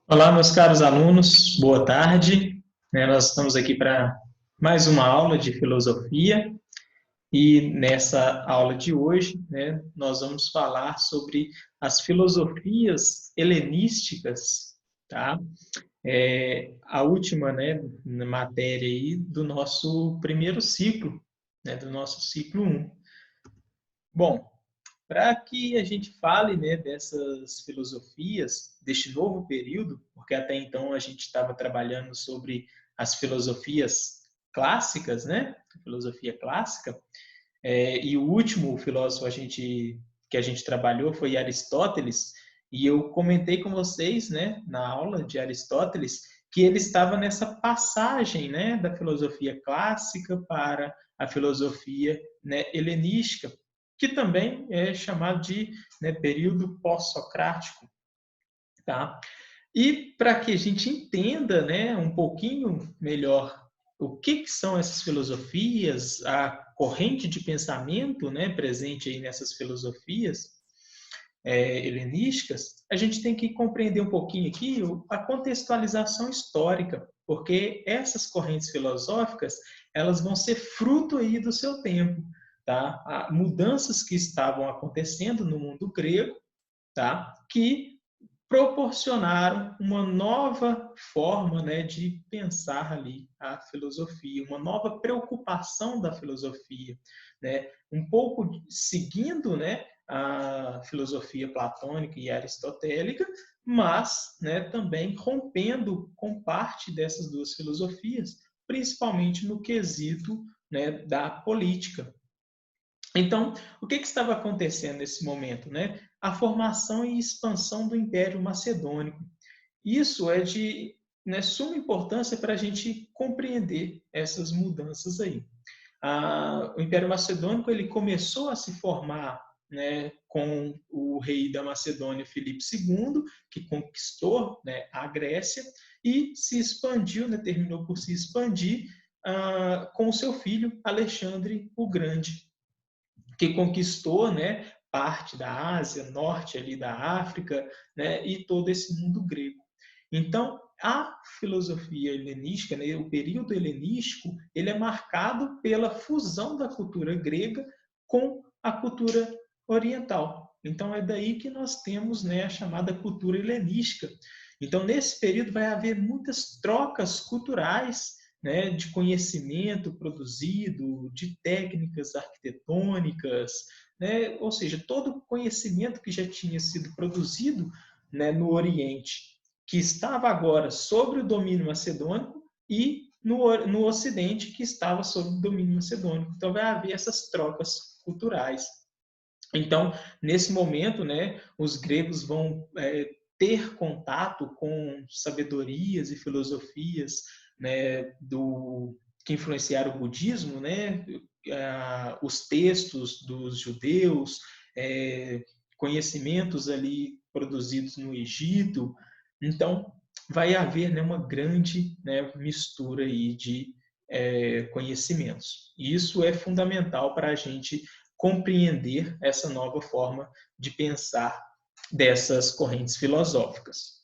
Olá, meus caros alunos, boa tarde. Nós estamos aqui para mais uma aula de filosofia e nessa aula de hoje, nós vamos falar sobre as filosofias helenísticas, tá? A última, matéria aí do nosso primeiro ciclo, do nosso ciclo um. Bom, para que a gente fale, dessas filosofias, deste novo período, porque até então a gente estava trabalhando sobre as filosofias clássicas, A filosofia clássica, e o último filósofo que a gente trabalhou foi Aristóteles, e eu comentei com vocês, na aula de Aristóteles, que ele estava nessa passagem, da filosofia clássica para a filosofia, helenística, que também é chamado de, período pós-socrático, tá? E para que a gente entenda, um pouquinho melhor o que são essas filosofias, a corrente de pensamento, presente aí nessas filosofias helenísticas, a gente tem que compreender um pouquinho aqui a contextualização histórica, porque essas correntes filosóficas elas vão ser fruto aí do seu tempo, tá? Há mudanças que estavam acontecendo no mundo grego, tá? Que proporcionaram uma nova forma, de pensar ali a filosofia, uma nova preocupação da filosofia, um pouco seguindo, a filosofia platônica e aristotélica, mas, também rompendo com parte dessas duas filosofias, principalmente no quesito, da política. Então, o que estava acontecendo nesse momento? A formação e expansão do Império Macedônico. Isso é de suma importância para a gente compreender essas mudanças aí. O Império Macedônico ele começou a se formar com o rei da Macedônia, Filipe II, que conquistou a Grécia e se expandiu, terminou por se expandir com o seu filho, Alexandre o Grande, que conquistou, parte da Ásia, norte ali da África, e todo esse mundo grego. Então, a filosofia helenística, o período helenístico, ele é marcado pela fusão da cultura grega com a cultura oriental. Então, é daí que nós temos a chamada cultura helenística. Então, nesse período vai haver muitas trocas culturais, de conhecimento produzido, de técnicas arquitetônicas, ou seja, todo o conhecimento que já tinha sido produzido no Oriente, que estava agora sob o domínio macedônico, e no Ocidente, que estava sob o domínio macedônico. Então, vai haver essas trocas culturais. Então, nesse momento, os gregos vão ter contato com sabedorias e filosofias que influenciaram o budismo, os textos dos judeus, conhecimentos ali produzidos no Egito. Então, vai haver uma grande mistura aí de conhecimentos. Isso é fundamental para a gente compreender essa nova forma de pensar dessas correntes filosóficas.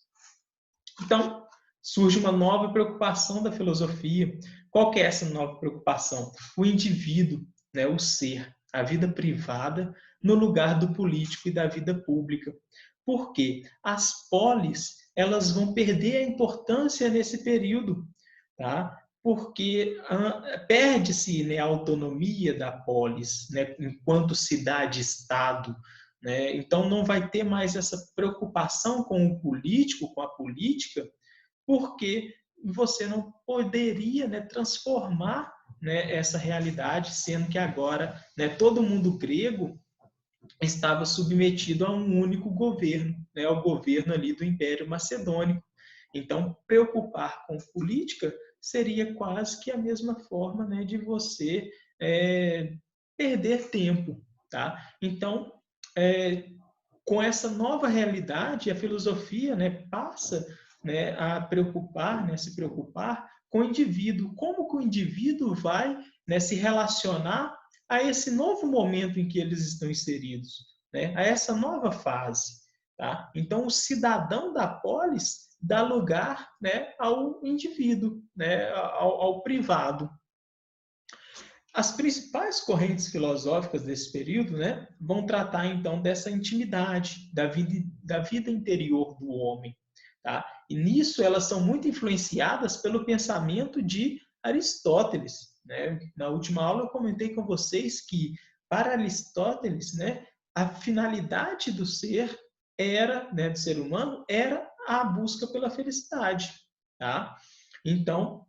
Então, surge uma nova preocupação da filosofia. Qual que é essa nova preocupação? O indivíduo, o ser, a vida privada no lugar do político e da vida pública. Por quê? As polis, elas vão perder a importância nesse período, tá? Porque perde-se a autonomia da polis, enquanto cidade-estado. Então, não vai ter mais essa preocupação com o político, com a política, porque você não poderia transformar essa realidade, sendo que agora todo mundo grego estava submetido a um único governo, ao governo ali do Império Macedônico. Então, preocupar com política seria quase que a mesma forma de você perder tempo. Tá? Então, com essa nova realidade, a filosofia passa a preocupar, se preocupar com o indivíduo. Como que o indivíduo vai se relacionar a esse novo momento em que eles estão inseridos, a essa nova fase. tá? Então, o cidadão da polis dá lugar, né, ao indivíduo, né, ao privado. As principais correntes filosóficas desse período, né, vão tratar então dessa intimidade, da vida interior do homem. Tá? E nisso elas são muito influenciadas pelo pensamento de Aristóteles. Né? Na última aula eu comentei com vocês que, para Aristóteles, né, a finalidade do ser era, né, do ser humano, era a busca pela felicidade. Tá? Então,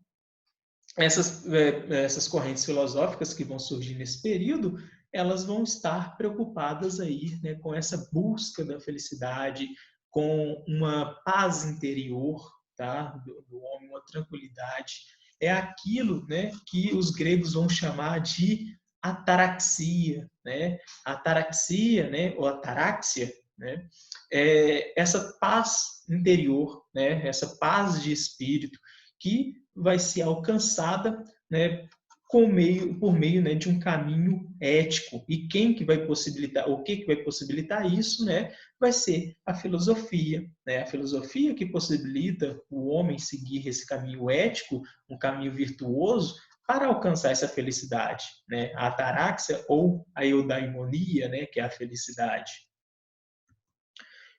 essas correntes filosóficas que vão surgir nesse período, elas vão estar preocupadas aí, né, com essa busca da felicidade, com uma paz interior, tá, do homem, uma tranquilidade. É aquilo, né, que os gregos vão chamar de ataraxia, né? Ataraxia, né, ou ataraxia, né, é essa paz interior, né, essa paz de espírito que vai ser alcançada, né, por meio, né, de um caminho ético. E quem que vai possibilitar, o que vai possibilitar isso, né, vai ser a filosofia, né? A filosofia que possibilita o homem seguir esse caminho ético, um caminho virtuoso, para alcançar essa felicidade, né? A ataraxia ou a eudaimonia, né, que é a felicidade.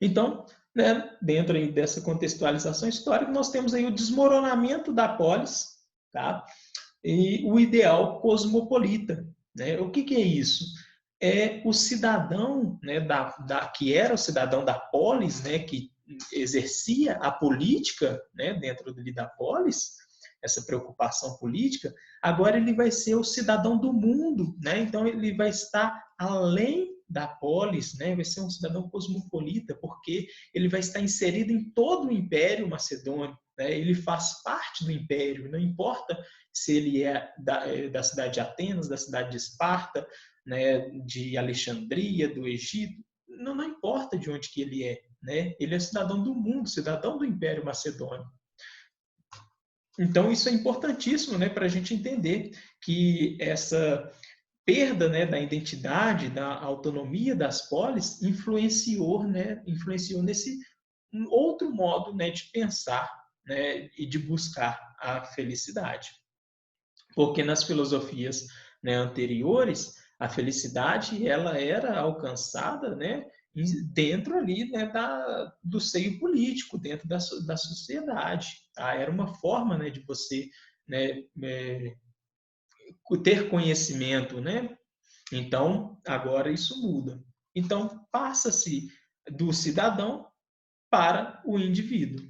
Então, né, dentro aí dessa contextualização histórica, nós temos aí o desmoronamento da polis, tá? E o ideal cosmopolita. Né? O que é isso? É o cidadão, né, que era o cidadão da polis, né, que exercia a política, né, dentro da polis, essa preocupação política, agora ele vai ser o cidadão do mundo, né? Então ele vai estar além da polis, né? Vai ser um cidadão cosmopolita, porque ele vai estar inserido em todo o Império Macedônio, né? Ele faz parte do Império, não importa se ele é da cidade de Atenas, da cidade de Esparta, né? De Alexandria, do Egito, não importa de onde que ele é, né? Ele é cidadão do mundo, cidadão do Império Macedônio. Então, isso é importantíssimo, né, para a gente entender que essa perda, né, da identidade, da autonomia das polis influenciou nesse outro modo, né, de pensar, né, e de buscar a felicidade. Porque nas filosofias, né, anteriores, a felicidade ela era alcançada, né, dentro ali, né, do seio político, dentro da sociedade. Tá? Era uma forma, né, de você, né, ter conhecimento, né? Então, agora isso muda. Então, passa-se do cidadão para o indivíduo.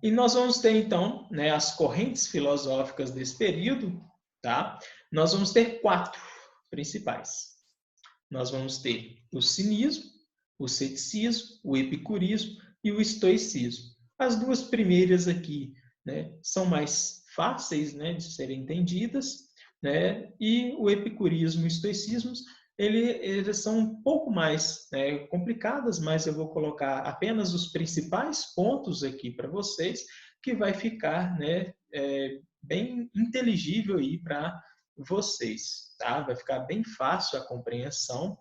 E nós vamos ter, então, né, as correntes filosóficas desse período, tá? Nós vamos ter 4 principais. Nós vamos ter o cinismo, o ceticismo, o epicurismo e o estoicismo. As 2 primeiras aqui, né, são mais fáceis, né, de serem entendidas, né? E o epicurismo e o estoicismo, eles são um pouco mais, né, complicadas, mas eu vou colocar apenas os principais pontos aqui para vocês, que vai ficar, né, bem inteligível aí para vocês, tá? Vai ficar bem fácil a compreensão,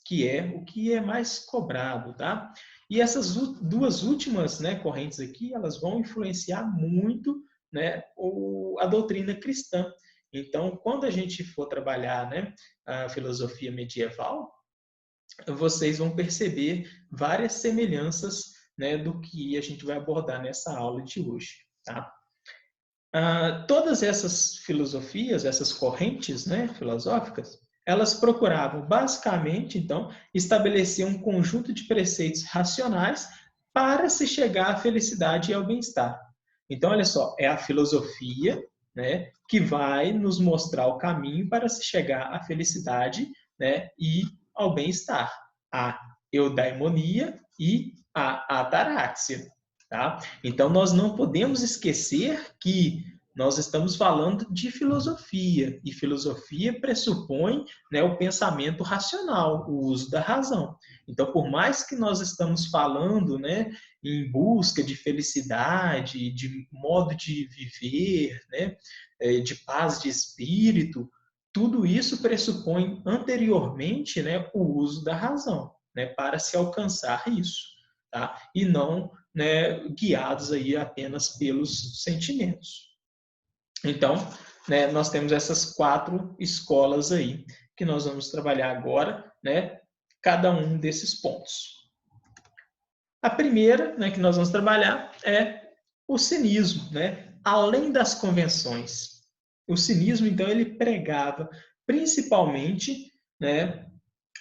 que é o que é mais cobrado, tá? E essas 2 últimas, né, correntes aqui, elas vão influenciar muito, né, a doutrina cristã. Então, quando a gente for trabalhar, né, a filosofia medieval, vocês vão perceber várias semelhanças, né, do que a gente vai abordar nessa aula de hoje, tá? Todas essas filosofias, essas correntes, né, filosóficas, elas procuravam basicamente, então, estabelecer um conjunto de preceitos racionais para se chegar à felicidade e ao bem-estar. Então, olha só, é a filosofia, né, que vai nos mostrar o caminho para se chegar à felicidade, né, e ao bem-estar. A eudaimonia e a ataraxia. Tá? Então, nós não podemos esquecer que nós estamos falando de filosofia, e filosofia pressupõe, né, o pensamento racional, o uso da razão. Então, por mais que nós estamos falando, né, em busca de felicidade, de modo de viver, né, de paz de espírito, tudo isso pressupõe anteriormente, né, o uso da razão. né, para se alcançar isso, tá? E não, né, guiados aí apenas pelos sentimentos. Então, né, nós temos essas 4 escolas aí que nós vamos trabalhar agora, né, cada um desses pontos. A primeira, né, que nós vamos trabalhar é o cinismo, né? Além das convenções. O cinismo, então, ele pregava principalmente, né,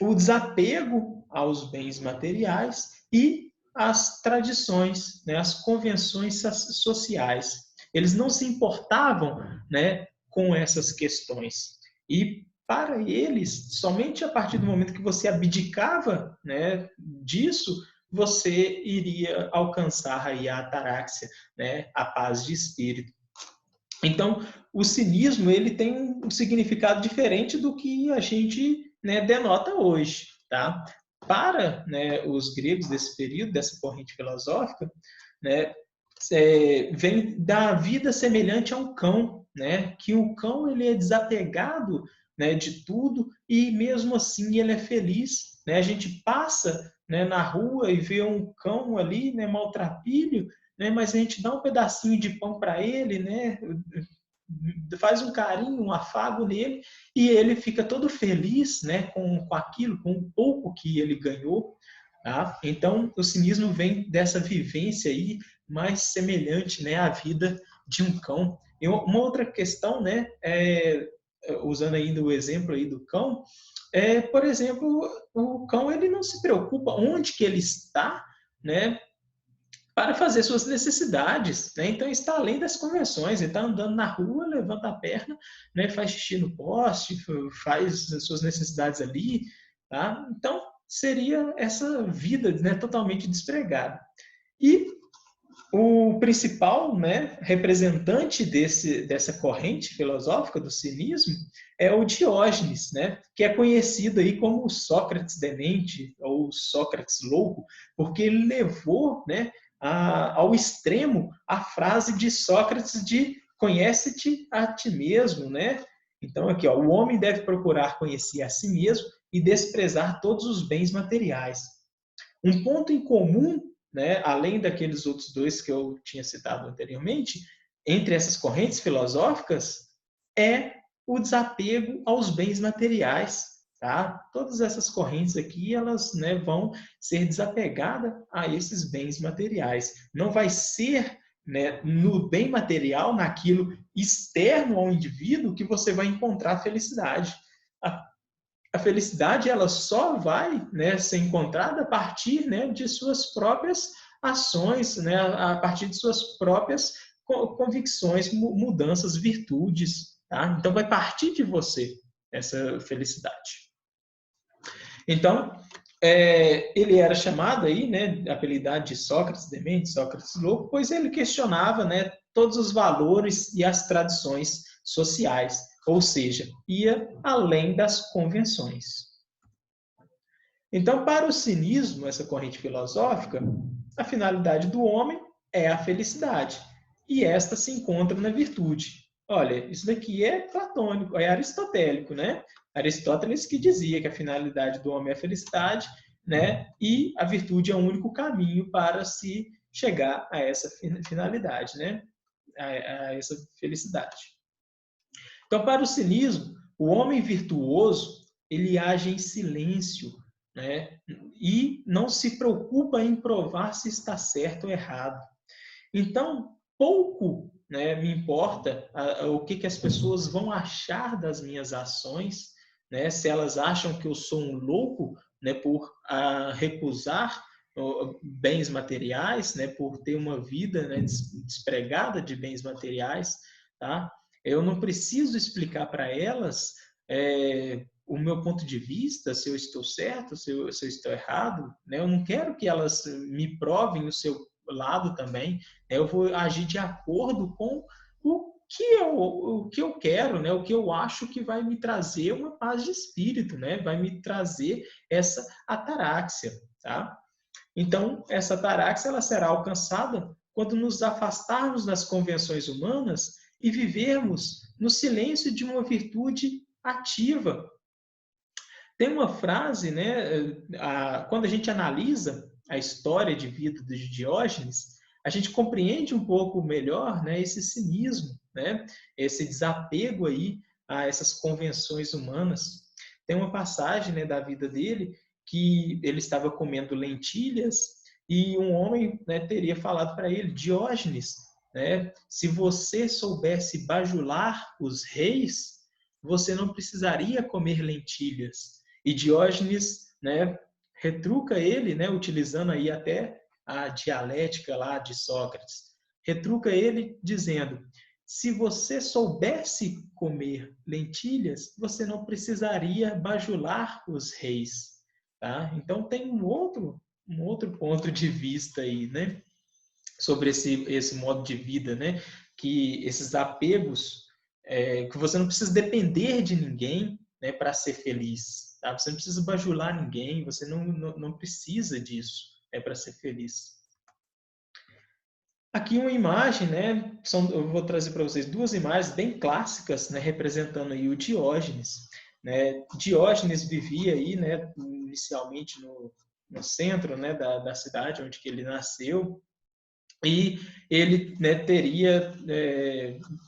o desapego aos bens materiais e às tradições, né, às convenções sociais. Eles não se importavam, né, com essas questões. E para eles, somente a partir do momento que você abdicava, né, disso, você iria alcançar aí a ataraxia, né, a paz de espírito. Então, o cinismo ele tem um significado diferente do que a gente, né, denota hoje, tá? Para, né, os gregos desse período, dessa corrente filosófica, né, vem da vida semelhante a um cão, né? Que o cão ele é desapegado, né, de tudo e mesmo assim ele é feliz, né? A gente passa, né, na rua e vê um cão ali, né, maltrapilho, né? Mas a gente dá um pedacinho de pão para ele, né? Faz um carinho, um afago nele e ele fica todo feliz, né, com aquilo, com o pouco que ele ganhou. Tá? Então, o cinismo vem dessa vivência aí mais semelhante, né, à vida de um cão. E uma outra questão, né, usando ainda o exemplo aí do cão, por exemplo, o cão ele não se preocupa onde que ele está, né, para fazer suas necessidades, né? Então está além das convenções, ele está andando na rua, levanta a perna, né? Faz xixi no poste, faz as suas necessidades ali, tá? Então seria essa vida, né, totalmente despregada. E o principal, né, representante dessa corrente filosófica do cinismo é o Diógenes, né, que é conhecido aí como o Sócrates demente ou Sócrates louco, porque ele levou, né, ao extremo a frase de Sócrates de conhece-te a ti mesmo, né? Então aqui, ó, o homem deve procurar conhecer a si mesmo e desprezar todos os bens materiais. Um ponto em comum, né, além daqueles outros dois que eu tinha citado anteriormente, entre essas correntes filosóficas, é o desapego aos bens materiais. Tá? Todas essas correntes aqui, elas, né, vão ser desapegadas a esses bens materiais. Não vai ser, né, no bem material, naquilo externo ao indivíduo, que você vai encontrar a felicidade. A felicidade ela só vai, né, ser encontrada a partir, né, de suas próprias ações, né, a partir de suas próprias convicções, mudanças, virtudes. Tá? Então, vai partir de você essa felicidade. Então, ele era chamado aí, né, apelidado de Sócrates demente, Sócrates louco, pois ele questionava, né, todos os valores e as tradições sociais, ou seja, ia além das convenções. Então, para o cinismo, essa corrente filosófica, a finalidade do homem é a felicidade, e esta se encontra na virtude. Olha, isso daqui é platônico, é aristotélico, né? Aristóteles que dizia que a finalidade do homem é a felicidade, né? E a virtude é o único caminho para se chegar a essa finalidade, né? A essa felicidade. Então, para o cinismo, o homem virtuoso, ele age em silêncio, né? E não se preocupa em provar se está certo ou errado. Então, pouco, né, me importa o que as pessoas vão achar das minhas ações, né? Se elas acham que eu sou um louco, né, por recusar bens materiais, né, por ter uma vida, né, despregada de bens materiais, tá? Eu não preciso explicar para elas o meu ponto de vista, se eu estou certo, se eu estou errado, né? Eu não quero que elas me provem o seu lado também. Eu vou agir de acordo com o que eu quero, né? O que eu acho que vai me trazer uma paz de espírito, né? Vai me trazer essa ataraxia, tá? Então, essa ataraxia ela será alcançada quando nos afastarmos das convenções humanas e vivermos no silêncio de uma virtude ativa. Tem uma frase, né, quando a gente analisa a história de vida de Diógenes, a gente compreende um pouco melhor, né, esse cinismo, né, esse desapego aí a essas convenções humanas. Tem uma passagem, né, da vida dele que ele estava comendo lentilhas e um homem, né, teria falado para ele: Diógenes, né, se você soubesse bajular os reis, você não precisaria comer lentilhas. E Diógenes, né, retruca ele, né, utilizando aí até a dialética lá de Sócrates, retruca ele dizendo: se você soubesse comer lentilhas, você não precisaria bajular os reis, tá? Então tem um outro ponto de vista aí, né, sobre esse modo de vida, né, que esses apegos, que você não precisa depender de ninguém, né, para ser feliz, tá? Você não precisa bajular ninguém, você não precisa disso, para ser feliz. Aqui uma imagem, né? Eu vou trazer para vocês duas imagens bem clássicas, né, representando aí o Diógenes. Né? Diógenes vivia aí, né, inicialmente no centro, né, da cidade onde que ele nasceu, e ele, né, teria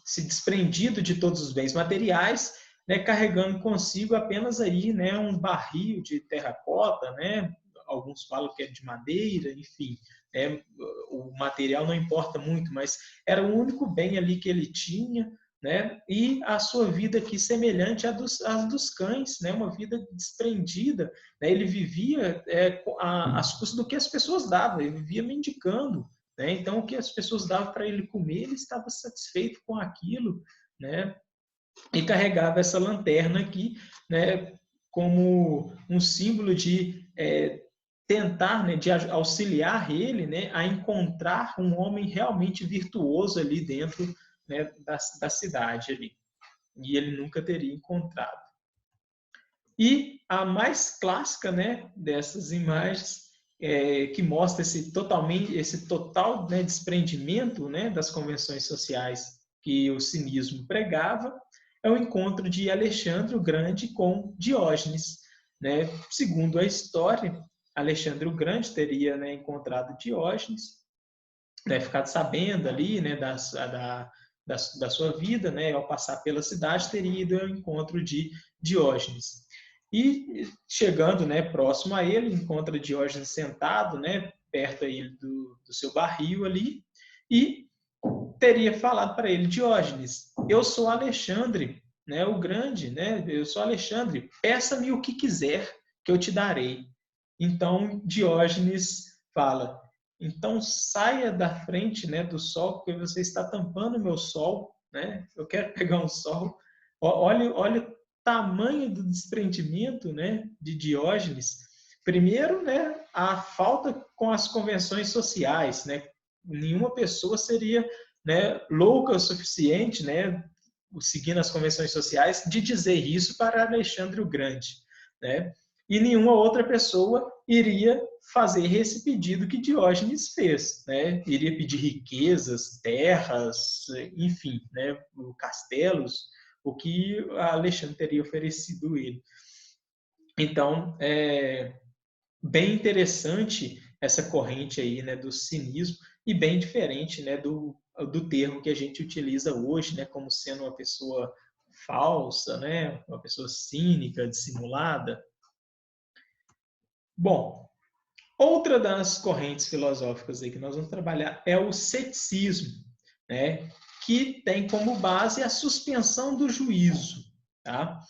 se desprendido de todos os bens materiais, né, carregando consigo apenas aí, né, um barril de terracota, né, alguns falam que é de madeira, enfim, né, o material não importa muito, mas era o único bem ali que ele tinha, né, e a sua vida aqui semelhante à dos cães, né, uma vida desprendida, né, ele vivia às custas do que as pessoas davam, ele vivia mendicando, né? Então, o que as pessoas davam para ele comer, ele estava satisfeito com aquilo, né? E carregava essa lanterna aqui, né, como um símbolo de tentar, né, de auxiliar ele, né, a encontrar um homem realmente virtuoso ali dentro, né, da cidade ali. E ele nunca teria encontrado. E a mais clássica, né, dessas imagens, que mostra esse total, né, desprendimento, né, das convenções sociais que o cinismo pregava, é o encontro de Alexandre o Grande com Diógenes. Né? Segundo a história, Alexandre o Grande teria, né, encontrado Diógenes, né, ficado sabendo ali, né, da sua vida, né, ao passar pela cidade, teria ido ao encontro de Diógenes. E chegando, né, próximo a ele, encontra Diógenes sentado, né, perto aí do seu barril ali, e teria falado para ele: Diógenes, eu sou Alexandre, né, o grande, né, eu sou Alexandre, peça-me o que quiser que eu te darei. Então Diógenes fala: então saia da frente, né, do sol, porque você está tampando o meu sol, né? Eu quero pegar um sol. Olha o tamanho do desprendimento, né, de Diógenes. Primeiro, né, a falta com as convenções sociais, né? Nenhuma pessoa seria, né, louca o suficiente, né, seguindo as convenções sociais, de dizer isso para Alexandre o Grande, né? E nenhuma outra pessoa iria fazer esse pedido que Diógenes fez, né? Iria pedir riquezas, terras, enfim, né, castelos, o que Alexandre teria oferecido ele. Então, bem interessante essa corrente aí, né, do cinismo, e bem diferente, né, do termo que a gente utiliza hoje, né, como sendo uma pessoa falsa, né, uma pessoa cínica, dissimulada. Bom, outra das correntes filosóficas aí que nós vamos trabalhar é o ceticismo, né, que tem como base a suspensão do juízo, tá?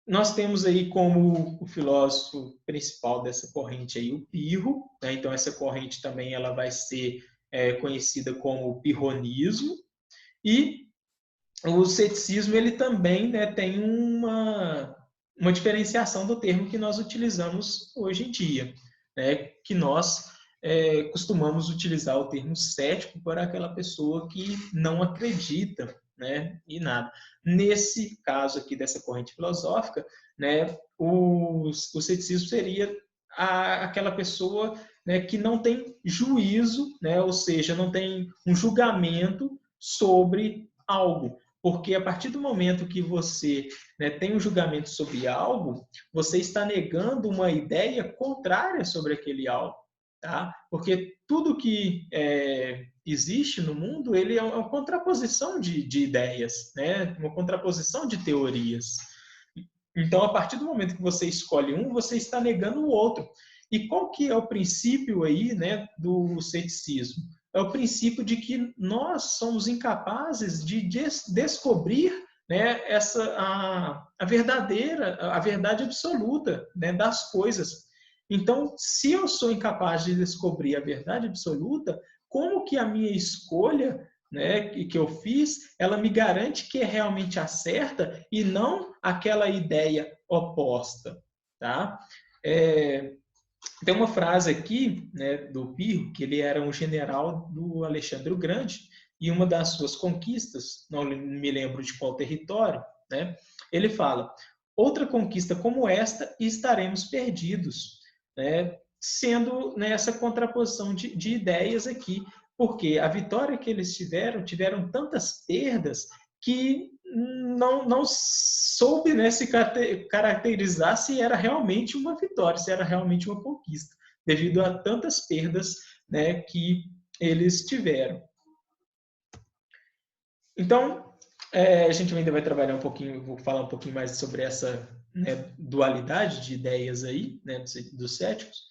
Nós temos aí como o filósofo principal dessa corrente aí o Pirro, né? Então essa corrente também ela vai ser conhecida como pirronismo, e o ceticismo ele também, né, tem uma diferenciação do termo que nós utilizamos hoje em dia, né, que nós costumamos utilizar o termo cético para aquela pessoa que não acredita, né, em nada. Nesse caso aqui dessa corrente filosófica, né, o ceticismo seria aquela pessoa, né, que não tem juízo, né, ou seja, não tem um julgamento sobre algo, Porque a partir do momento que você, né, tem um julgamento sobre algo, você está negando uma ideia contrária sobre aquele algo. Tá? Porque tudo que existe no mundo, ele é uma contraposição de ideias, né? Uma contraposição de teorias. Então, a partir do momento que você escolhe um, você está negando o outro. E qual que é o princípio aí, né, do ceticismo? É o princípio de que nós somos incapazes de descobrir, né, a verdadeira, a verdade absoluta, né, das coisas. Então, se eu sou incapaz de descobrir a verdade absoluta, como que a minha escolha, né, que eu fiz, ela me garante que é realmente a certa e não aquela ideia oposta, tá? Tem uma frase aqui, né, do Pirro, que ele era um general do Alexandre o Grande, e uma das suas conquistas, não me lembro de qual território, né, ele fala: outra conquista como esta e estaremos perdidos, né, sendo nessa contraposição de ideias aqui, porque a vitória que eles tiveram tantas perdas que não soube, né, se caracterizar se era realmente uma vitória, se era realmente uma conquista, devido a tantas perdas, né, que eles tiveram. Então, a gente ainda vai trabalhar um pouquinho, vou falar um pouquinho mais sobre essa, né, dualidade de ideias aí, né, dos céticos.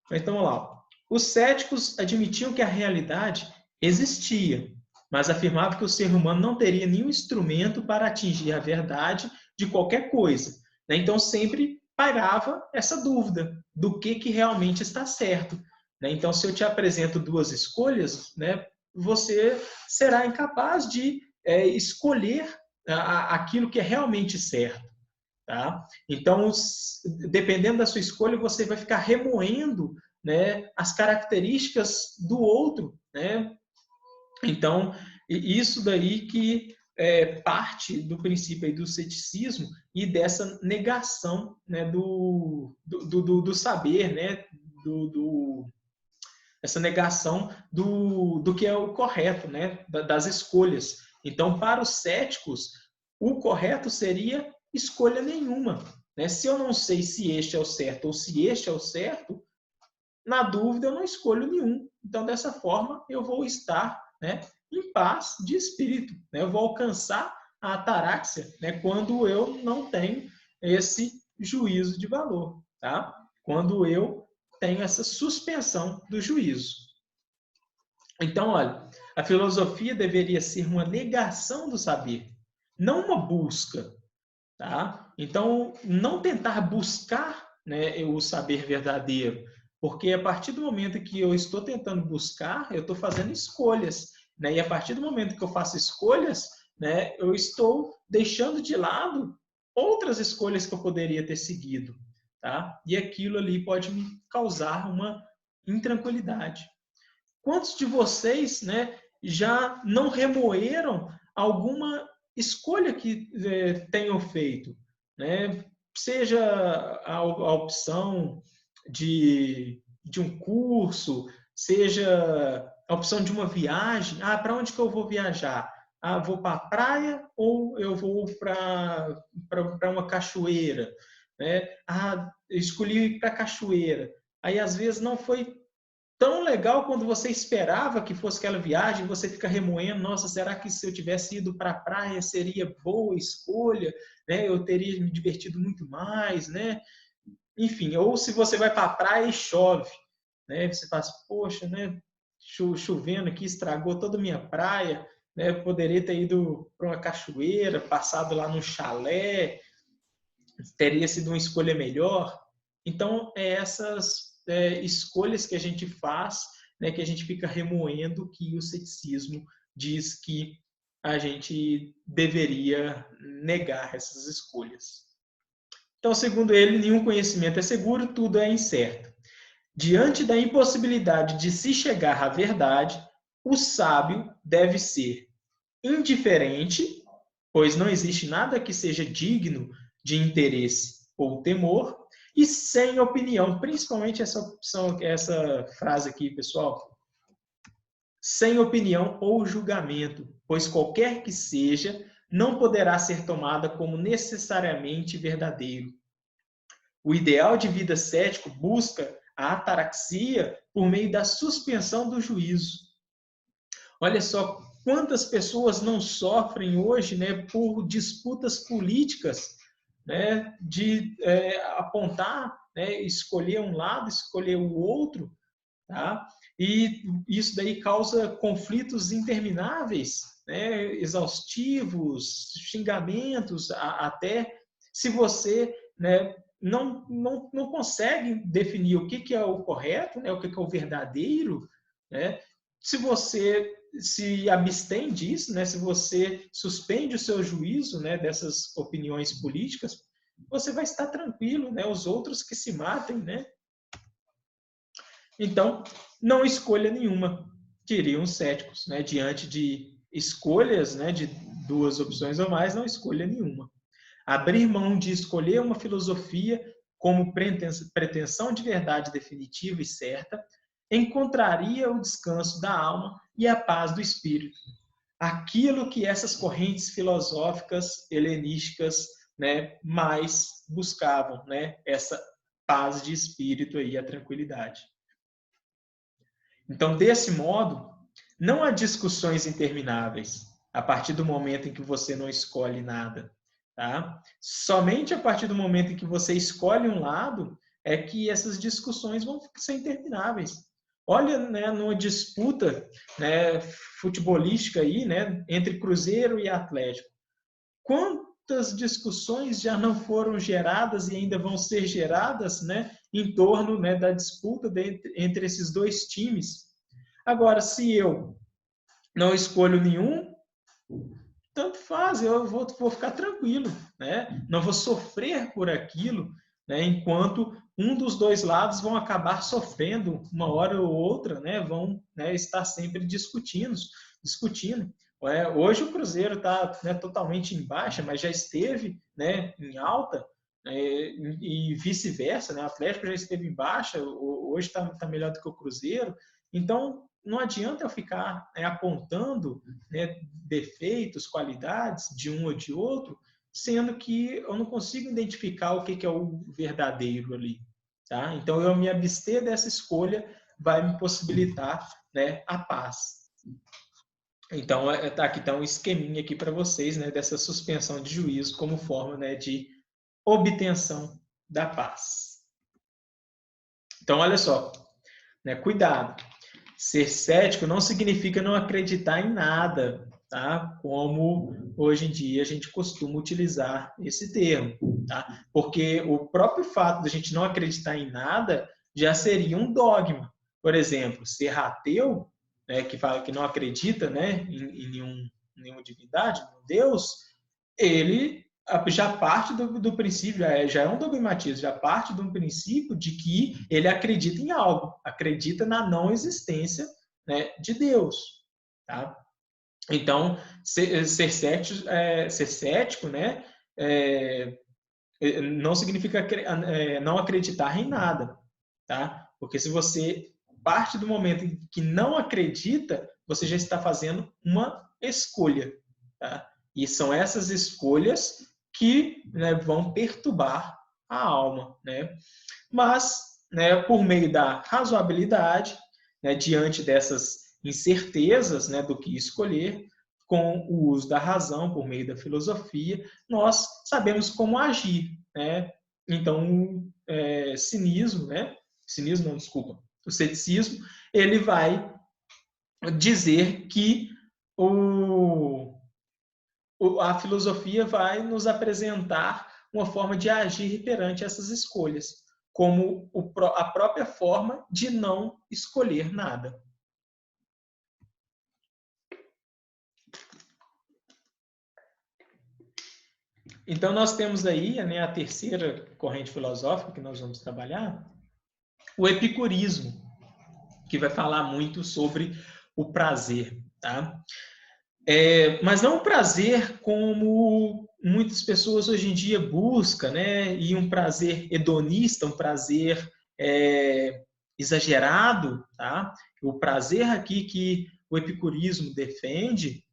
Mas então, vamos lá. Os céticos admitiam que a realidade existia, mas afirmavam que o ser humano não teria nenhum instrumento para atingir a verdade de qualquer coisa. Né? Então, sempre pairava essa dúvida do que realmente está certo. Né? Então, se eu te apresento duas escolhas, né, você será incapaz de escolher aquilo que é realmente certo. Tá? Então, dependendo da sua escolha, você vai ficar remoendo, né, as características do outro. Né? Então, isso daí que é parte do princípio aí do ceticismo e dessa negação, né, do saber, né, essa negação do que é o correto, né, das escolhas. Então, para os céticos, o correto seria escolha nenhuma. Né? Se eu não sei se este é o certo ou se este é o certo, na dúvida eu não escolho nenhum. Então, dessa forma, eu vou estar, né, em paz de espírito. Né? Eu vou alcançar a ataraxia, né, quando eu não tenho esse juízo de valor. Tá? Quando eu tenho essa suspensão do juízo. Então, olha, a filosofia deveria ser uma negação do saber, não uma busca. Tá? Então, não tentar buscar, né, o saber verdadeiro, porque a partir do momento que eu estou tentando buscar, eu estou fazendo escolhas. Né? E a partir do momento que eu faço escolhas, né, eu estou deixando de lado outras escolhas que eu poderia ter seguido. Tá? E aquilo ali pode me causar uma intranquilidade. Quantos de vocês, né, já não remoeram alguma escolha que tenham feito? Né? Seja a opção de um curso, seja a opção de uma viagem. Ah, para onde que eu vou viajar? Ah, vou para a praia ou eu vou para uma cachoeira? Né? Ah, escolhi ir para a cachoeira. Aí, às vezes, não foi tão legal quando você esperava que fosse aquela viagem, você fica remoendo, nossa, será que se eu tivesse ido para a praia seria boa escolha, né? Eu teria me divertido muito mais, né? Enfim, ou se você vai para a praia e chove, né? Você fala, poxa, né? Chovendo aqui, estragou toda a minha praia, né? Eu poderia ter ido para uma cachoeira, passado lá num chalé, teria sido uma escolha melhor. Então, essas escolhas que a gente faz, né, que a gente fica remoendo, que o ceticismo diz que a gente deveria negar essas escolhas. Então, segundo ele, nenhum conhecimento é seguro, tudo é incerto. Diante da impossibilidade de se chegar à verdade, o sábio deve ser indiferente, pois não existe nada que seja digno de interesse ou temor, e sem opinião, principalmente essa frase aqui, pessoal, sem opinião ou julgamento, pois qualquer que seja, não poderá ser tomada como necessariamente verdadeiro. O ideal de vida cético busca a ataraxia por meio da suspensão do juízo. Olha só quantas pessoas não sofrem hoje, né, por disputas políticas, né, de apontar, né, escolher um lado, escolher o outro, tá? E isso daí causa conflitos intermináveis, né, exaustivos, xingamentos, até se você, né, não consegue definir o que é o correto, né, o que é o verdadeiro, né? Se você se abstém disso, né, se você suspende o seu juízo, né, dessas opiniões políticas, você vai estar tranquilo, né? Os outros que se matem, né? Então, não escolha nenhuma, diriam os céticos, né? Diante de escolhas, né, de duas opções ou mais, não escolha nenhuma. Abrir mão de escolher uma filosofia como pretensão de verdade definitiva e certa encontraria o descanso da alma e a paz do espírito. Aquilo que essas correntes filosóficas helenísticas, né, mais buscavam, né, essa paz de espírito aí, a tranquilidade. Então, desse modo, não há discussões intermináveis a partir do momento em que você não escolhe nada. Tá? Somente a partir do momento em que você escolhe um lado é que essas discussões vão ser intermináveis. Olha, né, numa disputa, né, futebolística aí, né, entre Cruzeiro e Atlético. Quantas discussões já não foram geradas e ainda vão ser geradas, né, em torno, né, da disputa entre esses dois times? Agora, se eu não escolho nenhum, tanto faz, eu vou ficar tranquilo, né? Não vou sofrer por aquilo, né? Enquanto um dos dois lados vão acabar sofrendo uma hora ou outra, né? Vão, né, estar sempre discutindo. Hoje o Cruzeiro está, né, totalmente em baixa, mas já esteve, né, em alta, né, e vice-versa, né? O Atlético já esteve em baixa, hoje está melhor do que o Cruzeiro. Então, não adianta eu ficar, né, apontando, né, defeitos, qualidades de um ou de outro, sendo que eu não consigo identificar o que é o verdadeiro ali. Tá? Então, eu me abster dessa escolha vai me possibilitar, né, a paz. Então, aqui está um esqueminha aqui para vocês, né, dessa suspensão de juízo como forma, né, de obtenção da paz. Então, olha só, né, cuidado. Ser cético não significa não acreditar em nada, tá? Como hoje em dia a gente costuma utilizar esse termo, tá? Porque o próprio fato de a gente não acreditar em nada já seria um dogma. Por exemplo, ser ateu, né, que fala que não acredita, né, em nenhuma divindade, em Deus, ele já parte do princípio, já é um dogmatismo, já parte de um princípio de que ele acredita em algo, acredita na não existência, né, de Deus. Tá? Então, ser cético, né, não significa não acreditar em nada. Tá? Porque se você parte do momento em que não acredita, você já está fazendo uma escolha. Tá? E são essas escolhas que, né, vão perturbar a alma. Né? Mas, né, por meio da razoabilidade, né, diante dessas incertezas, né, do que escolher, com o uso da razão, por meio da filosofia, nós sabemos como agir. Né? Então, cinismo, né? Cinismo não, desculpa. O ceticismo, ele vai dizer que a filosofia vai nos apresentar uma forma de agir perante essas escolhas, como a própria forma de não escolher nada. Então, nós temos aí, né, a terceira corrente filosófica que nós vamos trabalhar, o epicurismo, que vai falar muito sobre o prazer. Tá? Mas não um prazer como muitas pessoas hoje em dia buscam, né? E um prazer hedonista, um prazer exagerado. Tá? O prazer aqui que o epicurismo defende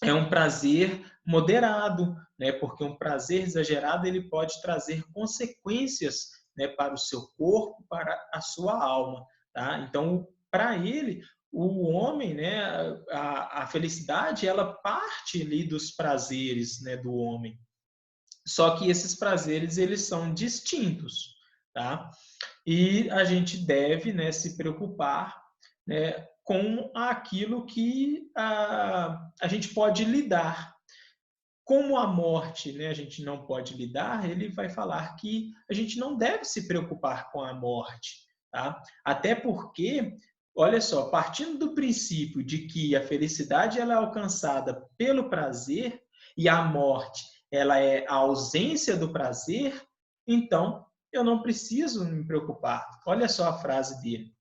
é um prazer moderado, né? Porque um prazer exagerado ele pode trazer consequências, né, para o seu corpo, para a sua alma, tá? Então, para ele, o homem, né, a felicidade, ela parte ali dos prazeres, né, do homem. Só que esses prazeres eles são distintos, tá? E a gente deve, né, se preocupar, né, com aquilo que a gente pode lidar. Como a morte, né, a gente não pode lidar, ele vai falar que a gente não deve se preocupar com a morte, tá? Até porque, olha só, partindo do princípio de que a felicidade ela é alcançada pelo prazer e a morte ela é a ausência do prazer, então eu não preciso me preocupar. Olha só a frase dele.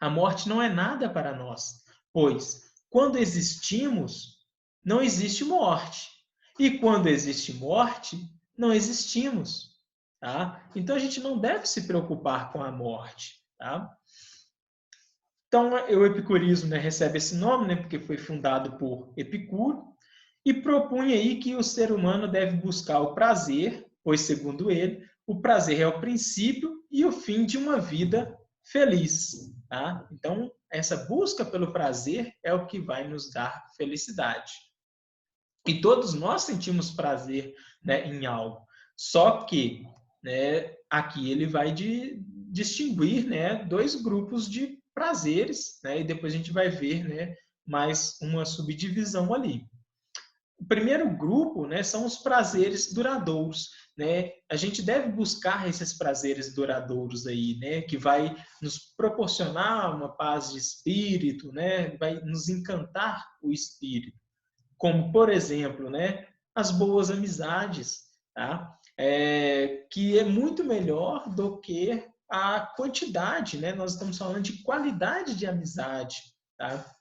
A morte não é nada para nós, pois quando existimos, não existe morte. E quando existe morte, não existimos. Tá? Então a gente não deve se preocupar com a morte. Tá? Então o epicurismo, né, recebe esse nome, né, porque foi fundado por Epicuro, e propunha aí que o ser humano deve buscar o prazer, pois, segundo ele, o prazer é o princípio e o fim de uma vida feliz. Tá? Então, essa busca pelo prazer é o que vai nos dar felicidade. E todos nós sentimos prazer, né, em algo. Só que, né, aqui ele vai distinguir, né, dois grupos de prazeres, né, e depois a gente vai ver, né, mais uma subdivisão ali. O primeiro grupo, né, são os prazeres duradouros, né? A gente deve buscar esses prazeres duradouros aí, né, que vai nos proporcionar uma paz de espírito, né, vai nos encantar o espírito, como por exemplo, né, as boas amizades, tá? Que é muito melhor do que a quantidade, né? Nós estamos falando de qualidade de amizade, tá?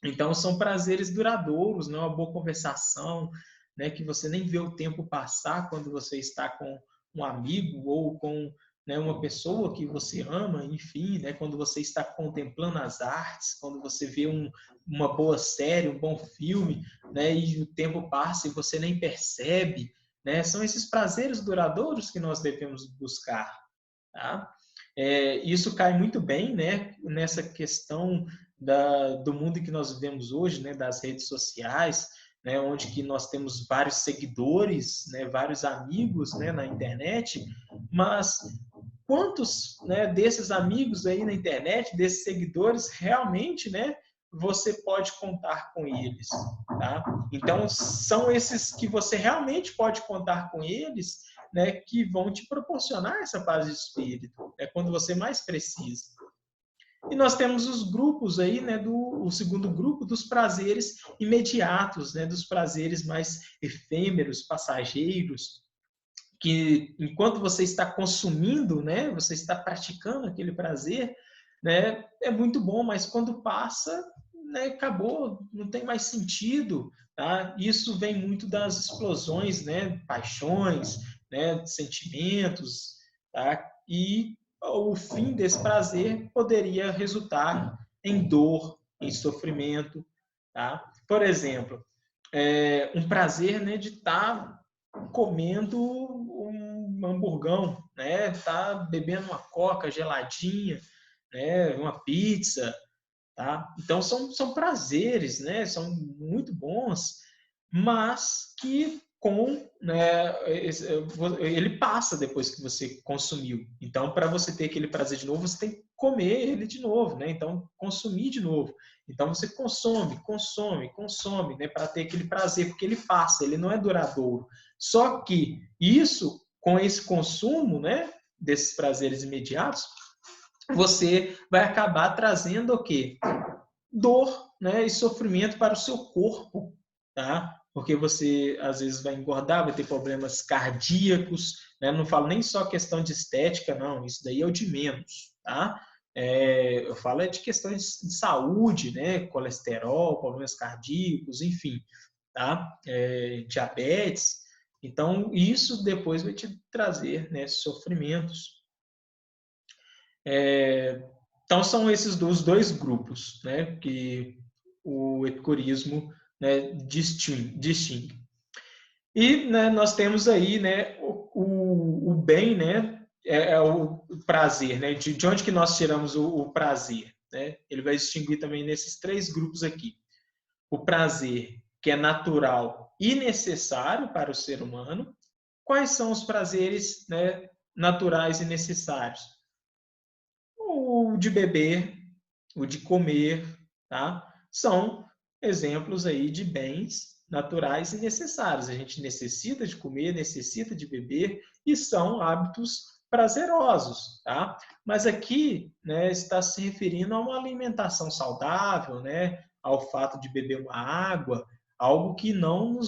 Então, são prazeres duradouros, né? Uma boa conversação, né? Que você nem vê o tempo passar quando você está com um amigo ou com, né, uma pessoa que você ama, enfim, né? Quando você está contemplando as artes, quando você vê uma boa série, um bom filme, né? E o tempo passa e você nem percebe, né? São esses prazeres duradouros que nós devemos buscar, tá? Isso cai muito bem, né, nessa questão do mundo que nós vivemos hoje, né, das redes sociais, né, onde que nós temos vários seguidores, né, vários amigos, né, na internet, mas quantos, né, desses amigos aí na internet, desses seguidores, realmente, né, você pode contar com eles, tá? Então, são esses que você realmente pode contar com eles, né, que vão te proporcionar essa paz de espírito, é quando você mais precisa. E nós temos os grupos aí, né, o segundo grupo dos prazeres imediatos, né, dos prazeres mais efêmeros, passageiros, que enquanto você está consumindo, né, você está praticando aquele prazer, né, é muito bom, mas quando passa, né, acabou, não tem mais sentido, tá? Isso vem muito das explosões, né, paixões, né, sentimentos, tá? E o fim desse prazer poderia resultar em dor, em sofrimento, tá? Por exemplo, um prazer, né, de estar comendo um hamburgão, né? Tá bebendo uma coca geladinha, né? Uma pizza, tá? Então são prazeres, né? São muito bons, mas que né, ele passa depois que você consumiu. Então, para você ter aquele prazer de novo, você tem que comer ele de novo, né? Então, consumir de novo. Então, você consome, né? Para ter aquele prazer, porque ele passa, ele não é duradouro. Só que isso, com esse consumo, né? Desses prazeres imediatos, você vai acabar trazendo o quê? Dor, né, e sofrimento para o seu corpo, tá? Porque você às vezes vai engordar, vai ter problemas cardíacos, né? Não falo nem só questão de estética, não, isso daí é o de menos, tá? Eu falo de questões de saúde, né? Colesterol, problemas cardíacos, enfim, tá? Diabetes. Então, isso depois vai te trazer, né, sofrimentos. Então, são esses os dois grupos, né, que o epicurismo né, distingue. E, né, nós temos aí, né, o bem, né, é o prazer, né, de onde que nós tiramos o prazer, né? Ele vai distinguir também nesses 3 grupos aqui. O prazer que é natural e necessário para o ser humano. Quais são os prazeres, né, naturais e necessários? O de beber, o de comer, tá? São exemplos aí de bens naturais e necessários. A gente necessita de comer, necessita de beber e são hábitos prazerosos, tá? Mas aqui, né, está se referindo a uma alimentação saudável, né, ao fato de beber uma água, algo que não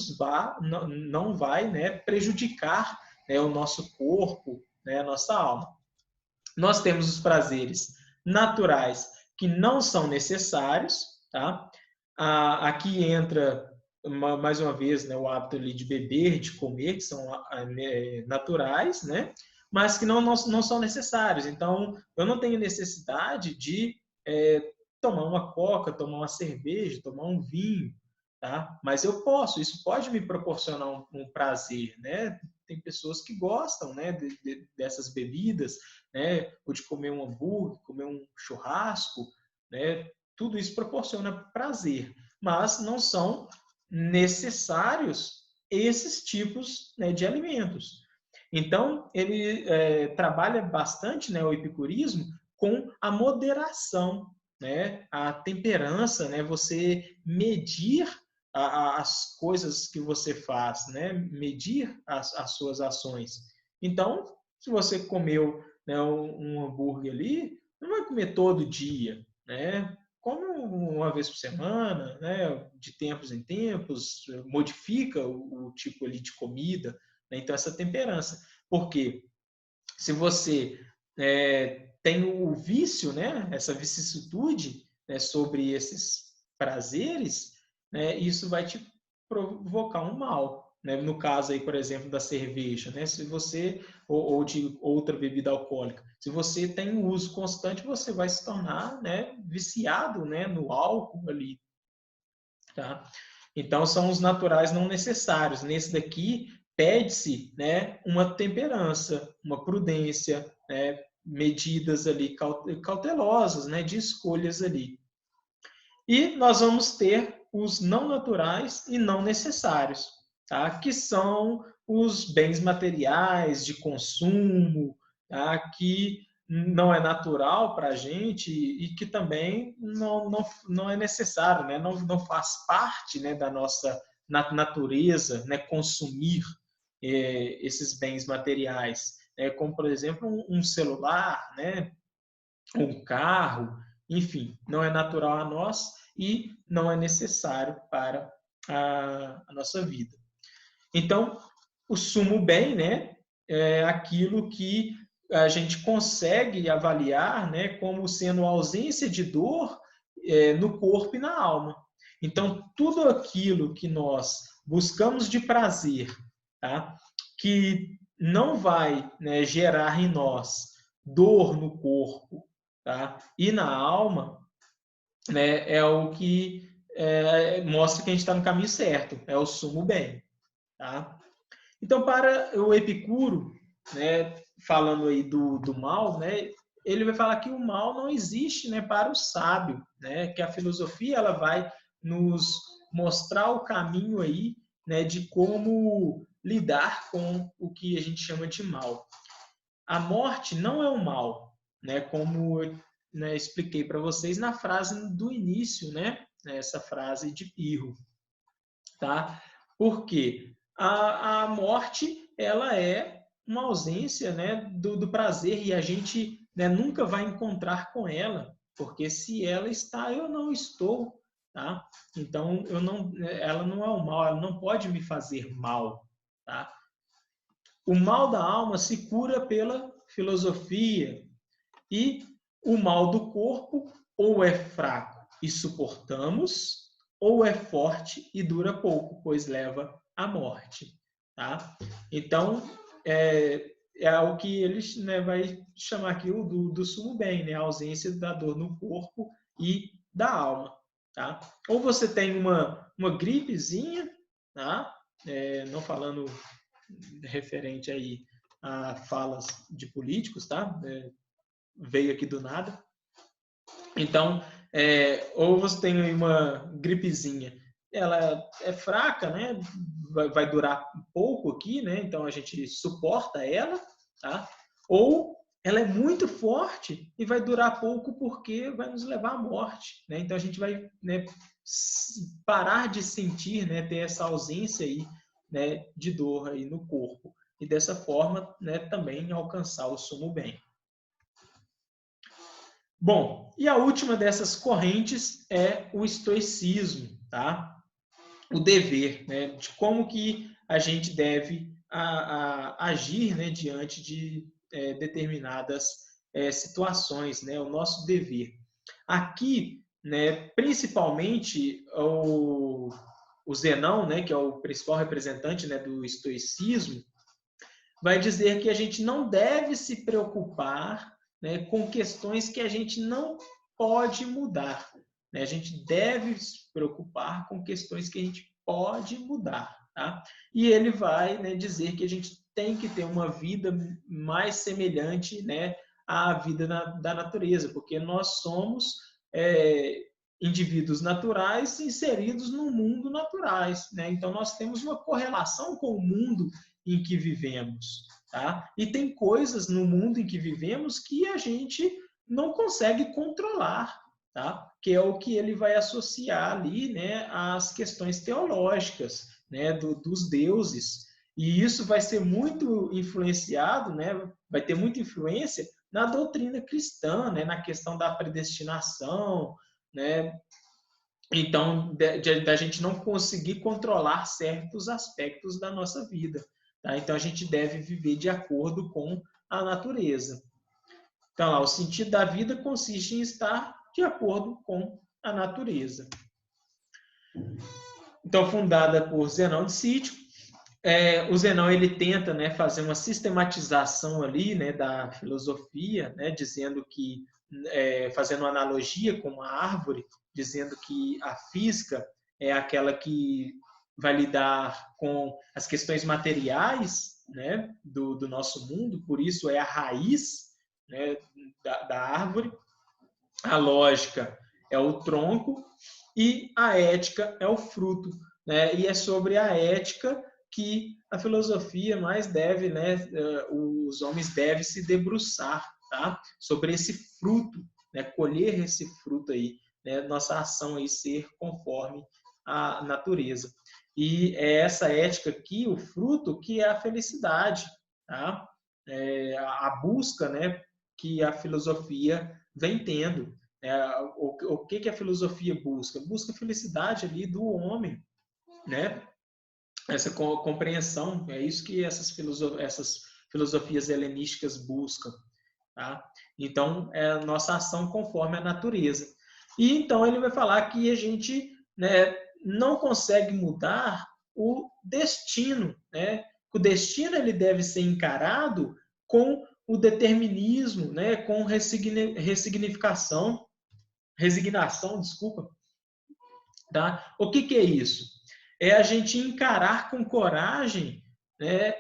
vai, né, prejudicar, né, o nosso corpo, né, a nossa alma. Nós temos os prazeres naturais que não são necessários, tá? Aqui entra mais uma vez, né, o hábito ali de beber, de comer, que são naturais, né? Mas que não são necessários. Então, eu não tenho necessidade de tomar uma coca, tomar uma cerveja, tomar um vinho, tá? Mas eu posso, isso pode me proporcionar um prazer, né? Tem pessoas que gostam, né, dessas bebidas, né, ou de comer um hambúrguer, comer um churrasco, né? Tudo isso proporciona prazer, mas não são necessários esses tipos, né, de alimentos. Então, ele trabalha bastante, né, o epicurismo com a moderação, né, a temperança, né, você medir as coisas que você faz, né, medir as suas ações. Então, se você comeu, né, um hambúrguer ali, não vai comer todo dia, né? Come uma vez por semana, né? De tempos em tempos, modifica o tipo ali de comida, né? Então essa temperança, porque se você tem o vício, né? Essa vicissitude, né? Sobre esses prazeres, né? Isso vai te provocar um mal. Né? No caso aí, por exemplo, da cerveja, né? Se você ou de outra bebida alcoólica, se você tem um uso constante, você vai se tornar, né, viciado, né, no álcool ali, tá? Então são os naturais não necessários. Nesse daqui pede-se, né, uma temperança, uma prudência, né, medidas ali cautelosas, né, de escolhas ali. E nós vamos ter os não naturais e não necessários, tá? Que são os bens materiais de consumo, tá? Que não é natural para a gente e que também não é necessário, né? Não faz parte, né, da nossa natureza, né, consumir esses bens materiais, como, por exemplo, um celular, né, um carro, enfim, não é natural a nós e não é necessário para a nossa vida. Então, o sumo bem, né, é aquilo que a gente consegue avaliar, né, como sendo a ausência de dor no corpo e na alma. Então, tudo aquilo que nós buscamos de prazer, tá, que não vai, né, gerar em nós dor no corpo, tá, e na alma, né, é o que mostra que a gente está no caminho certo, é o sumo bem. Tá? Então, para o Epicuro, né, falando aí do mal, né, ele vai falar que o mal não existe, né, para o sábio, né, que a filosofia ela vai nos mostrar o caminho aí, né, de como lidar com o que a gente chama de mal. A morte não é o mal, né, como eu, né, expliquei para vocês na frase do início, né, essa frase de Pirro, tá? Por quê? A morte ela é uma ausência, né, do prazer e a gente, né, nunca vai encontrar com ela, porque se ela está, eu não estou, tá? Então ela não é o mal, ela não pode me fazer mal, tá? O mal da alma se cura pela filosofia e o mal do corpo ou é fraco e suportamos, ou é forte e dura pouco, pois leva à morte. Tá? Então, é o que eles, né, vai chamar aqui do sumo bem, né? A ausência da dor no corpo e da alma. Tá? Ou você tem uma gripezinha, tá? Não falando referente aí a falas de políticos, tá? Veio aqui do nada. Então, ou você tem uma gripezinha, ela é fraca, né? Vai durar pouco aqui, né? Então a gente suporta ela, tá? Ou ela é muito forte e vai durar pouco porque vai nos levar à morte, né? Então a gente vai, né, parar de sentir, né, ter essa ausência aí, né, de dor aí no corpo e dessa forma, né, também alcançar o sumo bem. Bom, e a última dessas correntes é o estoicismo, tá? O dever, né? De como que a gente deve agir, né, diante de determinadas situações, né? O nosso dever. Aqui, né, principalmente o Zenão, né, que é o principal representante, né, do estoicismo, vai dizer que a gente não deve se preocupar, né, com questões que a gente não pode mudar, né? A gente deve se preocupar com questões que a gente pode mudar, tá? E ele vai, né, dizer que a gente tem que ter uma vida mais semelhante, né, à vida da natureza, porque nós somos indivíduos naturais inseridos no mundo naturais, né? Então nós temos uma correlação com o mundo em que vivemos, tá? E tem coisas no mundo em que vivemos que a gente não consegue controlar, tá? Que é o que ele vai associar ali, né, às questões teológicas, né, dos deuses. E isso vai ser muito influenciado, né, vai ter muita influência na doutrina cristã, né, na questão da predestinação, né? Então, da gente não conseguir controlar certos aspectos da nossa vida. Tá? Então, a gente deve viver de acordo com a natureza. Então, lá, o sentido da vida consiste em estar de acordo com a natureza. Então, fundada por Zenão de Cítio, o Zenão ele tenta, né, fazer uma sistematização ali, né, da filosofia, né, dizendo que, fazendo uma analogia com uma árvore, dizendo que a física é aquela que vai lidar com as questões materiais, né, do nosso mundo, por isso é a raiz, né, da árvore, a lógica é o tronco e a ética é o fruto, né? E é sobre a ética que a filosofia mais deve, né, os homens devem se debruçar, tá? Sobre esse fruto, né, colher esse fruto aí, né, nossa ação aí ser conforme a natureza. E é essa ética aqui, o fruto, que é a felicidade, tá? A busca, né, que a filosofia vem tendo. O que a filosofia busca? Busca a felicidade ali do homem, né? Essa compreensão, é isso que essas filosofias helenísticas buscam, tá? Então, é a nossa ação conforme a natureza. E então ele vai falar que a gente, né, não consegue mudar o destino, né? O destino ele deve ser encarado com o determinismo, né, com resignação, desculpa, tá? O que é isso? É a gente encarar com coragem, né,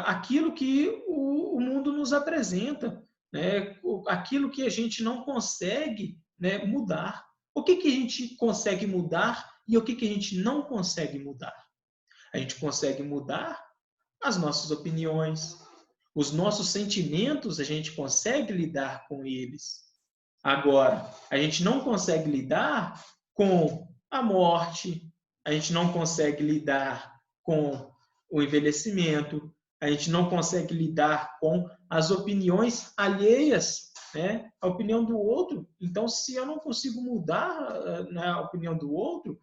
aquilo que o mundo nos apresenta, né, aquilo que a gente não consegue, né, mudar. O que a gente consegue mudar e o que a gente não consegue mudar? A gente consegue mudar as nossas opiniões, os nossos sentimentos, a gente consegue lidar com eles. Agora, a gente não consegue lidar com a morte, a gente não consegue lidar com o envelhecimento, a gente não consegue lidar com as opiniões alheias, né? A opinião do outro. Então, se eu não consigo mudar, né, a opinião do outro,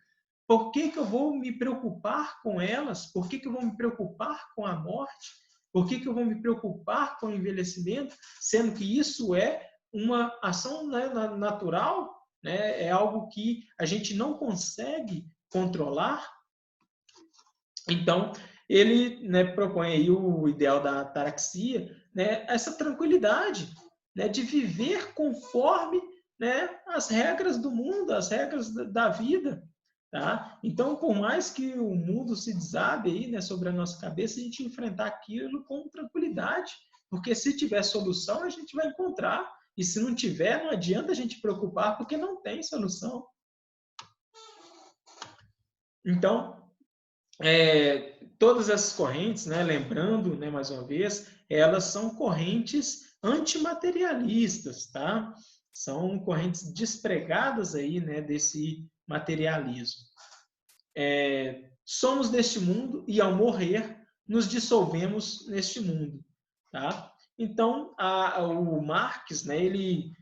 por que eu vou me preocupar com elas? Por que eu vou me preocupar com a morte? Por que eu vou me preocupar com o envelhecimento? Sendo que isso é uma ação, né, natural, né? É algo que a gente não consegue controlar. Então, ele, né, propõe aí o ideal da ataraxia, né, essa tranquilidade, né, de viver conforme, né, as regras do mundo, as regras da vida. Tá? Então, por mais que o mundo se desabe aí, né, sobre a nossa cabeça, a gente enfrentar aquilo com tranquilidade, porque se tiver solução, a gente vai encontrar, e se não tiver, não adianta a gente preocupar, porque não tem solução. Então, todas essas correntes, né, lembrando, né, mais uma vez, elas são correntes antimaterialistas, tá? São correntes despregadas aí, né, desse materialismo. Somos deste mundo e ao morrer nos dissolvemos neste mundo, tá? Então, o Marx, né, ele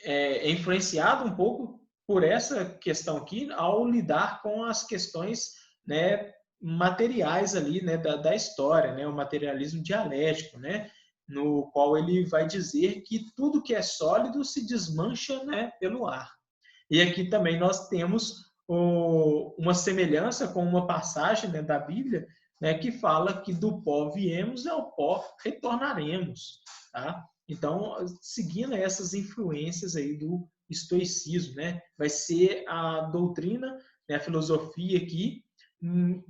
é influenciado um pouco por essa questão aqui ao lidar com as questões, né, materiais ali, né, da história, né, o materialismo dialético, né, no qual ele vai dizer que tudo que é sólido se desmancha, né, pelo ar. E aqui também nós temos uma semelhança com uma passagem, né, da Bíblia, né, que fala que do pó viemos e ao pó retornaremos. Tá? Então, seguindo essas influências aí do estoicismo, né, vai ser a doutrina, né, a filosofia aqui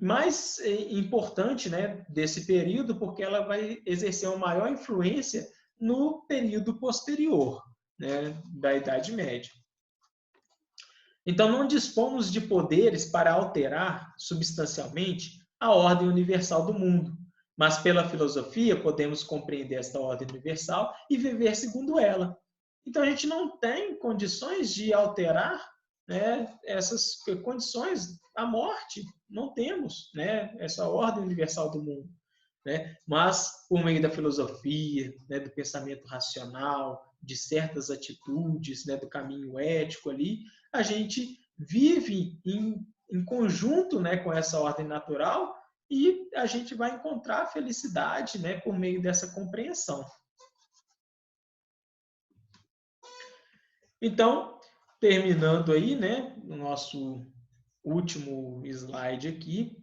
mais importante, né, desse período, porque ela vai exercer uma maior influência no período posterior, né, da Idade Média. Então, não dispomos de poderes para alterar substancialmente a ordem universal do mundo, mas pela filosofia podemos compreender esta ordem universal e viver segundo ela. Então, a gente não tem condições de alterar, né, essas condições. A morte, não temos, né, essa ordem universal do mundo. Né? Mas, por meio da filosofia, né, do pensamento racional, de certas atitudes, né, do caminho ético ali, a gente vive em conjunto, né, com essa ordem natural e a gente vai encontrar a felicidade, né, por meio dessa compreensão. Então, terminando aí, né, o nosso último slide aqui,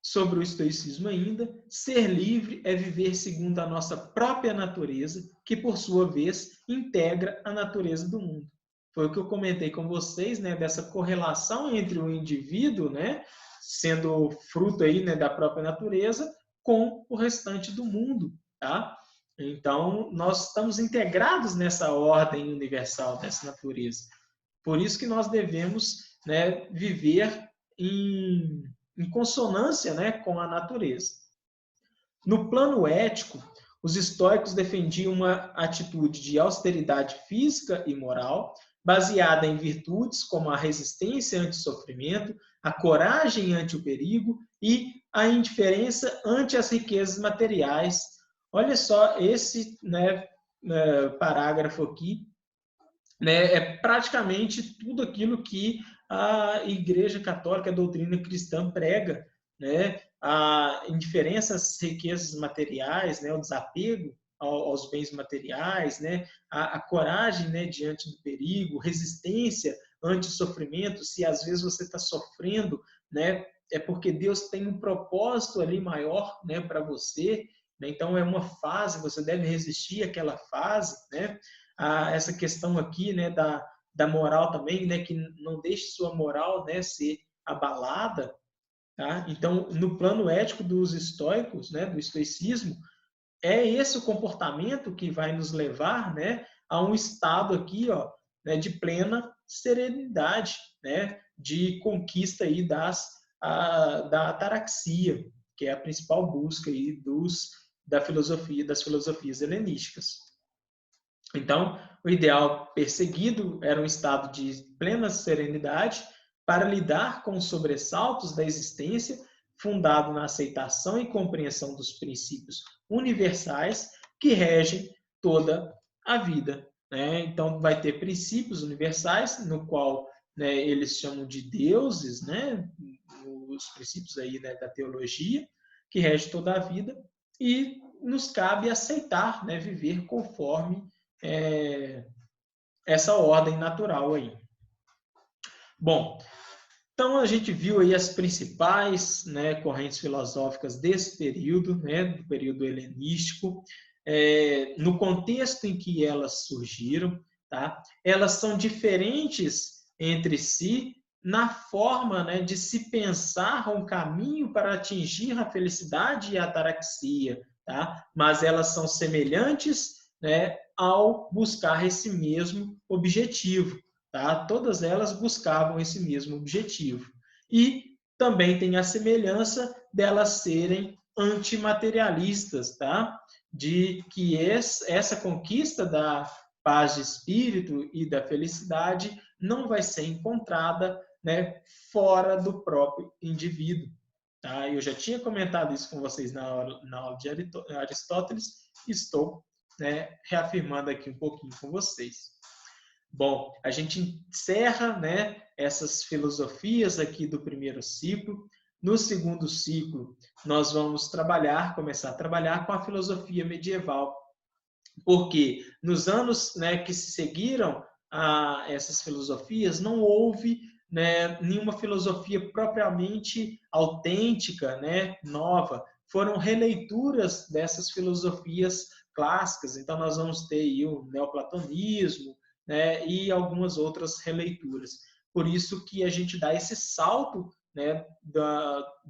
sobre o estoicismo ainda, ser livre é viver segundo a nossa própria natureza, que por sua vez integra a natureza do mundo. Foi o que eu comentei com vocês, né, dessa correlação entre o indivíduo, né, sendo fruto aí, né, da própria natureza, com o restante do mundo, tá? Então, nós estamos integrados nessa ordem universal, nessa natureza. Por isso que nós devemos, né, viver em consonância, né, com a natureza. No plano ético, os estoicos defendiam uma atitude de austeridade física e moral, baseada em virtudes como a resistência ante o sofrimento, a coragem ante o perigo e a indiferença ante as riquezas materiais. Olha só esse, né, parágrafo aqui, né, é praticamente tudo aquilo que a Igreja Católica, a doutrina cristã prega, né? A indiferença às riquezas materiais, né? O desapego aos bens materiais, né? A coragem, né? Diante do perigo, resistência ante o sofrimento. Se às vezes você está sofrendo, né? É porque Deus tem um propósito ali maior, né? Para você. Né? Então é uma fase, você deve resistir àquela fase, né? Essa questão aqui, né, da moral também, né, que não deixe sua moral, né, ser abalada, tá? Então, no plano ético dos estoicos, né, do estoicismo, é esse o comportamento que vai nos levar, né, a um estado aqui, ó, né, de plena serenidade, né, de conquista aí da ataraxia, que é a principal busca aí das filosofias helenísticas. Então, o ideal perseguido era um estado de plena serenidade para lidar com os sobressaltos da existência, fundado na aceitação e compreensão dos princípios universais que regem toda a vida. Né? Então, vai ter princípios universais, no qual, né, eles chamam de deuses, né? Os princípios aí, né, da teologia, que regem toda a vida, e nos cabe aceitar, né, viver conforme essa ordem natural aí. Bom, então a gente viu aí as principais, né, correntes filosóficas desse período, né, do período helenístico, no contexto em que elas surgiram, tá? Elas são diferentes entre si, na forma, né, de se pensar um caminho para atingir a felicidade e a ataraxia, tá? Mas elas são semelhantes, né, ao buscar esse mesmo objetivo, tá? Todas elas buscavam esse mesmo objetivo. E também tem a semelhança delas serem antimaterialistas, tá? De que essa conquista da paz de espírito e da felicidade não vai ser encontrada, né, fora do próprio indivíduo. Tá? Eu já tinha comentado isso com vocês na aula de Aristóteles, estou, né, reafirmando aqui um pouquinho com vocês. Bom, a gente encerra, né, essas filosofias aqui do primeiro ciclo. No segundo ciclo, nós vamos começar a trabalhar com a filosofia medieval, porque nos anos, né, que se seguiram a essas filosofias, não houve, né, nenhuma filosofia propriamente autêntica, né, nova. Foram releituras dessas filosofias clássicas. Então, nós vamos ter aí o neoplatonismo, né, e algumas outras releituras. Por isso que a gente dá esse salto, né,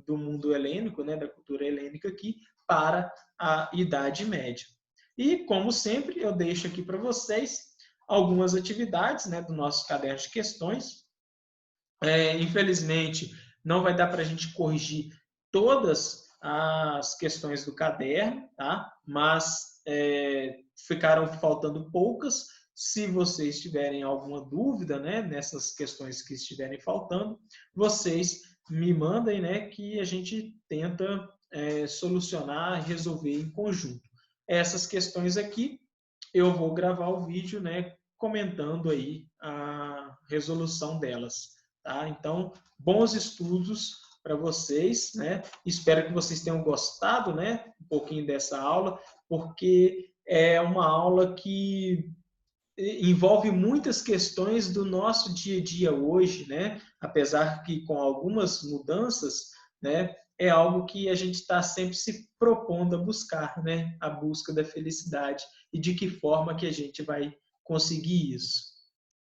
do mundo helênico, né, da cultura helênica aqui, para a Idade Média. E, como sempre, eu deixo aqui para vocês algumas atividades, né, do nosso caderno de questões. Infelizmente, não vai dar para a gente corrigir todas as questões do caderno, tá? Mas ficaram faltando poucas. Se vocês tiverem alguma dúvida, né, nessas questões que estiverem faltando, vocês me mandem, né, que a gente tenta solucionar, resolver em conjunto. Essas questões aqui, eu vou gravar o vídeo, né, comentando aí a resolução delas. Tá? Então, bons estudos para vocês, né? Espero que vocês tenham gostado, né, um pouquinho dessa aula, porque é uma aula que envolve muitas questões do nosso dia a dia hoje, né? Apesar que com algumas mudanças, né? É algo que a gente está sempre se propondo a buscar, né? A busca da felicidade e de que forma que a gente vai conseguir isso.